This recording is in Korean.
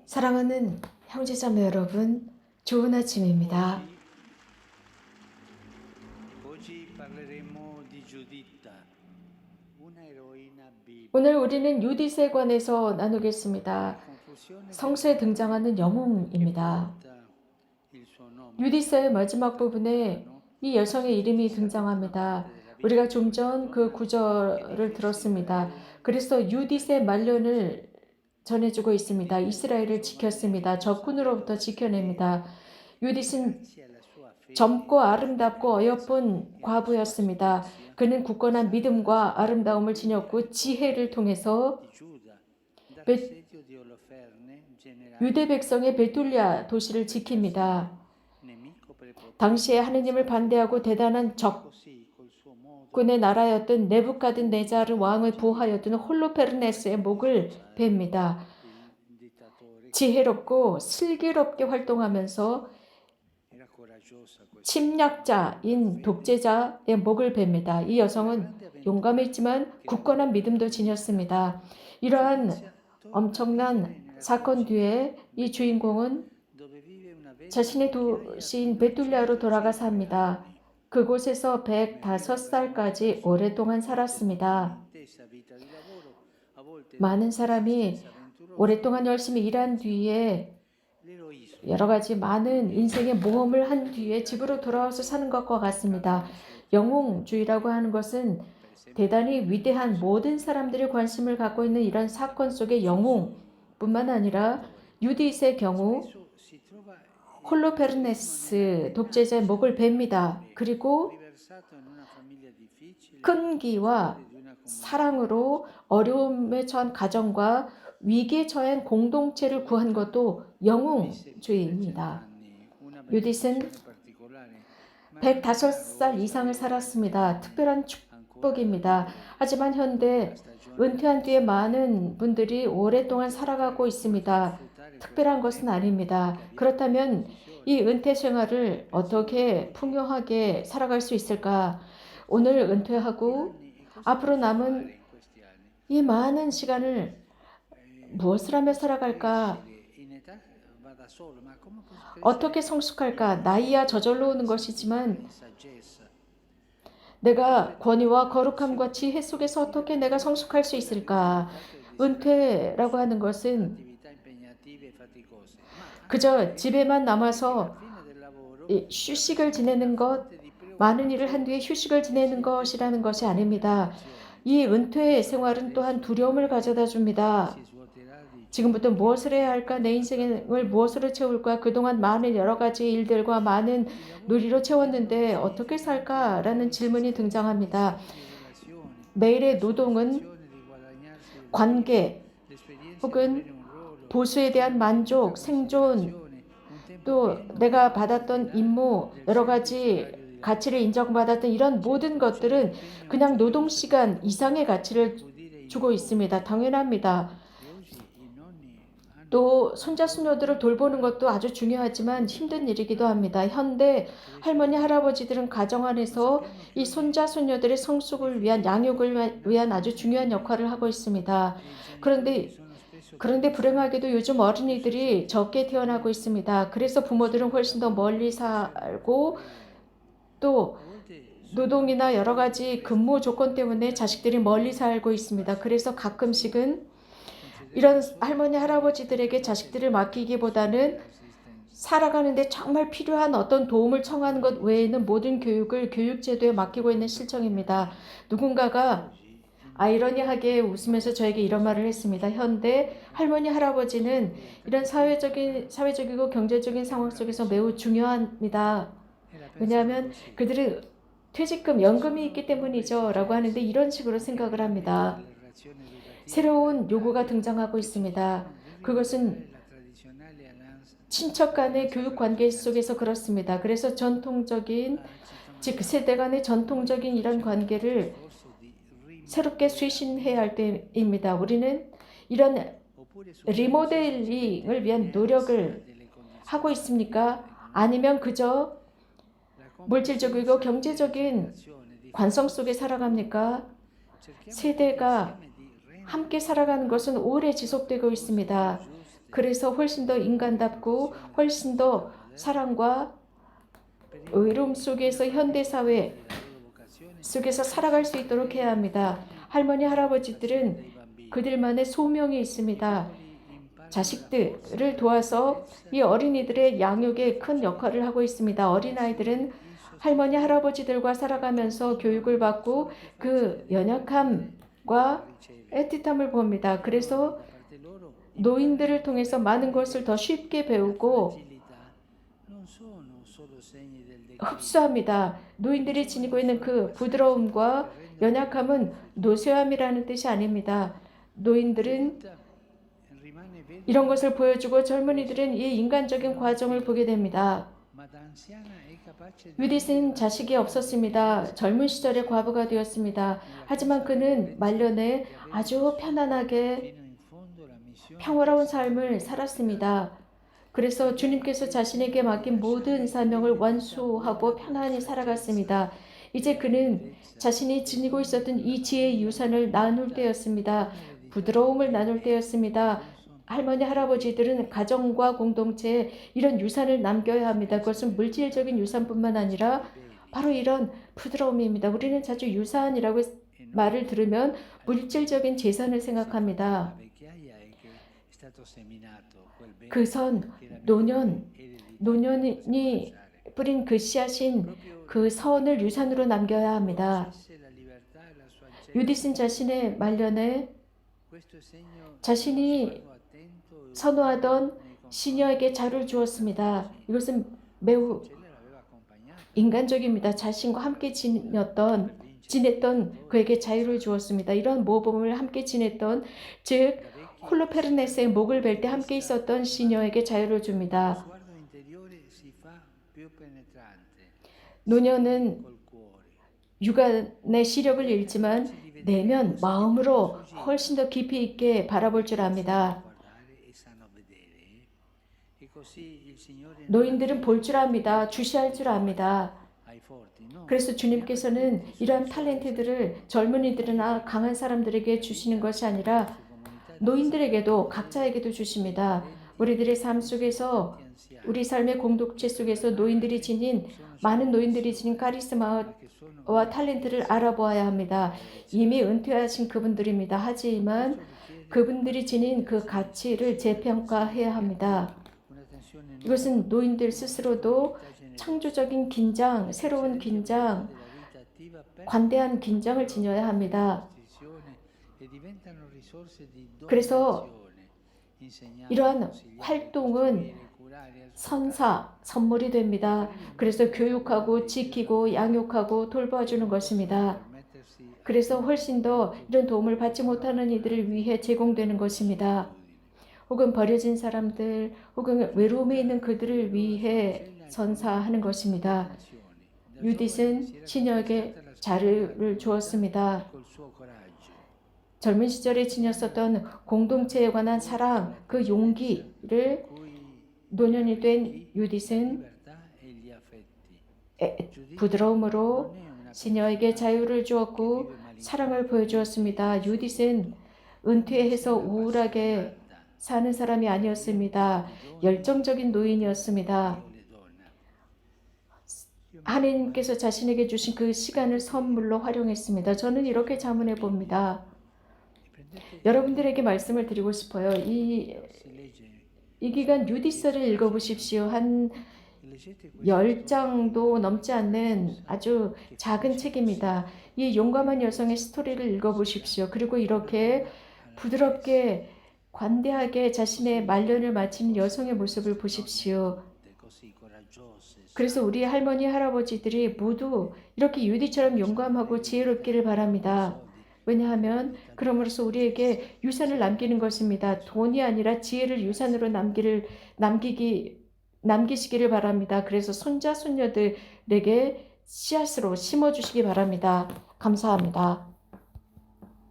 사랑하는 형제자매 여러분, 좋은 아침입니다. 오늘 우리는 유디스에 관해서 나누겠습니다. 성서에 등장하는 영웅입니다. 유디스의 마지막 부분에 이 여성의 이름이 등장합니다. 우리가 좀 전 그 구절을 들었습니다. 그래서 유디스의 말년을 전해주고 있습니다. 이스라엘을 지켰습니다. 적군으로부터 지켜냅니다. 유디스는 젊고 아름답고 어여쁜 과부였습니다. 그는 굳건한 믿음과 아름다움을 지녔고 지혜를 통해서 유대 백성의 베툴리아 도시를 지킵니다. 당시에 하느님을 반대하고 대단한 적군의 나라였던 네부갓네자르 왕의 부하였던 홀로페르네스의 목을 베입니다. 지혜롭고 슬기롭게 활동하면서 침략자인 독재자의 목을 베입니다. 이 여성은 용감했지만 굳건한 믿음도 지녔습니다. 이러한 엄청난 사건 뒤에 이 주인공은 자신의 도시인 베툴리아로 돌아가 삽니다. 그곳에서 105살까지 오랫동안 살았습니다. 많은 사람이 오랫동안 열심히 일한 뒤에 여러 가지 많은 인생의 모험을 한 뒤에 집으로 돌아와서 사는 것과 같습니다. 영웅주의라고 하는 것은 대단히 위대한 모든 사람들이 관심을 갖고 있는 이런 사건 속의 영웅뿐만 아니라 유디스의 경우 홀로페르네스 독재자의 목을 베입니다. 그리고 끈기와 사랑으로 어려움에 처한 가정과 위기에 처한 공동체를 구한 것도 영웅주의입니다. 유디스는 105살 이상을 살았습니다. 특별한 축복입니다. 하지만 현대 은퇴한 뒤에 많은 분들이 오랫동안 살아가고 있습니다. 특별한 것은 아닙니다. 그렇다면 이 은퇴 생활을 어떻게 풍요하게 살아갈 수 있을까? 오늘 은퇴하고 앞으로 남은 이 많은 시간을 무엇을 하며 살아갈까? 어떻게 성숙할까? 나이야 저절로 오는 것이지만 내가 권위와 거룩함과 지혜 속에서 어떻게 내가 성숙할 수 있을까? 은퇴라고 하는 것은 그저 집에만 남아서 휴식을 지내는 것, 많은 일을 한 뒤에 휴식을 지내는 것이라는 것이 아닙니다. 이 은퇴 생활은 또한 두려움을 가져다 줍니다. 지금부터 무엇을 해야 할까? 내 인생을 무엇으로 채울까? 그동안 많은 여러 가지 일들과 많은 놀이로 채웠는데 어떻게 살까? 라는 질문이 등장합니다. 매일의 노동은 관계 혹은 보수에 대한 만족, 생존, 또 내가 받았던 임무, 여러 가지 가치를 인정받았던 이런 모든 것들은 그냥 노동시간 이상의 가치를 주고 있습니다. 당연합니다. 또 손자 손녀들을 돌보는 것도 아주 중요하지만 힘든 일이기도 합니다. 현대 할머니 할아버지들은 가정 안에서 이 손자 손녀들의 성숙을 위한 양육을 위한 아주 중요한 역할을 하고 있습니다. 그런데 불행하게도 요즘 어린이들이 적게 태어나고 있습니다. 그래서 부모들은 훨씬 더 멀리 살고 또 노동이나 여러 가지 근무 조건 때문에 자식들이 멀리 살고 있습니다. 그래서 가끔씩은 이런 할머니 할아버지들에게 자식들을 맡기기보다는 살아가는데 정말 필요한 어떤 도움을 청하는 것 외에는 모든 교육을 교육제도에 맡기고 있는 실정입니다. 누군가가 아이러니하게 웃으면서 저에게 이런 말을 했습니다. 현대 할머니 할아버지는 이런 사회적이고 경제적인 상황 속에서 매우 중요합니다. 왜냐하면 그들은 퇴직금, 연금이 있기 때문이죠. 라고 하는데 이런 식으로 생각을 합니다. 새로운 요구가 등장하고 있습니다. 그것은 친척 간의 교육 관계 속에서 그렇습니다. 그래서 즉 세대 간의 전통적인 이런 관계를 새롭게 쇄신해야 할 때입니다. 우리는 이런 리모델링을 위한 노력을 하고 있습니까? 아니면 그저 물질적이고 경제적인 관성 속에 살아갑니까? 세대가 함께 살아가는 것은 오래 지속되고 있습니다. 그래서 훨씬 더 인간답고 훨씬 더 사랑과 의로움 속에서 현대사회 속에서 살아갈 수 있도록 해야 합니다. 할머니, 할아버지들은 그들만의 소명이 있습니다. 자식들을 도와서 이 어린이들의 양육에 큰 역할을 하고 있습니다. 어린아이들은 할머니, 할아버지들과 살아가면서 교육을 받고 그 연약함과 애틋함을 봅니다. 그래서 노인들을 통해서 많은 것을 더 쉽게 배우고 흡수합니다. 노인들이 지니고 있는 그 부드러움과 연약함은 노쇠함이라는 뜻이 아닙니다. 노인들은 이런 것을 보여주고 젊은이들은 이 인간적인 과정을 보게 됩니다. 유디스는 자식이 없었습니다. 젊은 시절에 과부가 되었습니다. 하지만 그는 말년에 아주 편안하게 평화로운 삶을 살았습니다. 그래서 주님께서 자신에게 맡긴 모든 사명을 완수하고 편안히 살아갔습니다. 이제 그는 자신이 지니고 있었던 이 지혜의 유산을 나눌 때였습니다. 부드러움을 나눌 때였습니다. 할머니, 할아버지들은 가정과 공동체에 이런 유산을 남겨야 합니다. 그것은 물질적인 유산뿐만 아니라 바로 이런 부드러움입니다. 우리는 자주 유산이라고 말을 들으면 물질적인 재산을 생각합니다. 그선 노년이 뿌린 그 씨앗인 그 선을 유산으로 남겨야 합니다. 유디슨 자신의 말년에 자신이 선호하던 시녀에게 자료를 주었습니다. 이것은 매우 인간적입니다. 자신과 함께 지냈던 그에게 자유를 주었습니다. 이런 모범을 함께 지냈던, 즉 홀로페르네스의 목을 벨 때 함께 있었던 시녀에게 자유를 줍니다. 노년은 육안의 시력을 잃지만 내면 마음으로 훨씬 더 깊이 있게 바라볼 줄 압니다. 노인들은 볼 줄 압니다. 주시할 줄 압니다. 그래서 주님께서는 이러한 탤런트들을 젊은이들이나 강한 사람들에게 주시는 것이 아니라 노인들에게도, 각자에게도 주십니다. 우리들의 삶 속에서, 우리 삶의 공동체 속에서 많은 노인들이 지닌 카리스마와 탤런트를 알아보아야 합니다. 이미 은퇴하신 그분들입니다. 하지만 그분들이 지닌 그 가치를 재평가해야 합니다. 이것은 노인들 스스로도 창조적인 긴장, 새로운 긴장, 관대한 긴장을 지녀야 합니다. 그래서 이러한 활동은 선물이 됩니다. 그래서 교육하고 지키고 양육하고 돌봐주는 것입니다. 그래서 훨씬 더 이런 도움을 받지 못하는 이들을 위해 제공되는 것입니다. 혹은 버려진 사람들, 혹은 외로움에 있는 그들을 위해 선사하는 것입니다. 유딧은 시녀에게 자료를 주었습니다. 젊은 시절에 지녔었던 공동체에 관한 사랑, 그 용기를 노년이 된 유딧은 부드러움으로 시녀에게 자유를 주었고 사랑을 보여주었습니다. 유딧은 은퇴해서 우울하게 사는 사람이 아니었습니다. 열정적인 노인이었습니다. 하나님께서 자신에게 주신 그 시간을 선물로 활용했습니다. 저는 이렇게 자문해 봅니다. 여러분들에게 말씀을 드리고 싶어요. 이 기간 유디서를 읽어보십시오. 한 10장도 넘지 않는 아주 작은 책입니다. 이 용감한 여성의 스토리를 읽어보십시오. 그리고 이렇게 부드럽게 관대하게 자신의 말년을 마치는 여성의 모습을 보십시오. 그래서 우리 할머니, 할아버지들이 모두 이렇게 유디처럼 용감하고 지혜롭기를 바랍니다. 왜냐하면 그럼으로써 우리에게 유산을 남기는 것입니다. 돈이 아니라 지혜를 유산으로 남기시기를 바랍니다. 그래서 손자, 손녀들에게 씨앗으로 심어주시기 바랍니다. 감사합니다.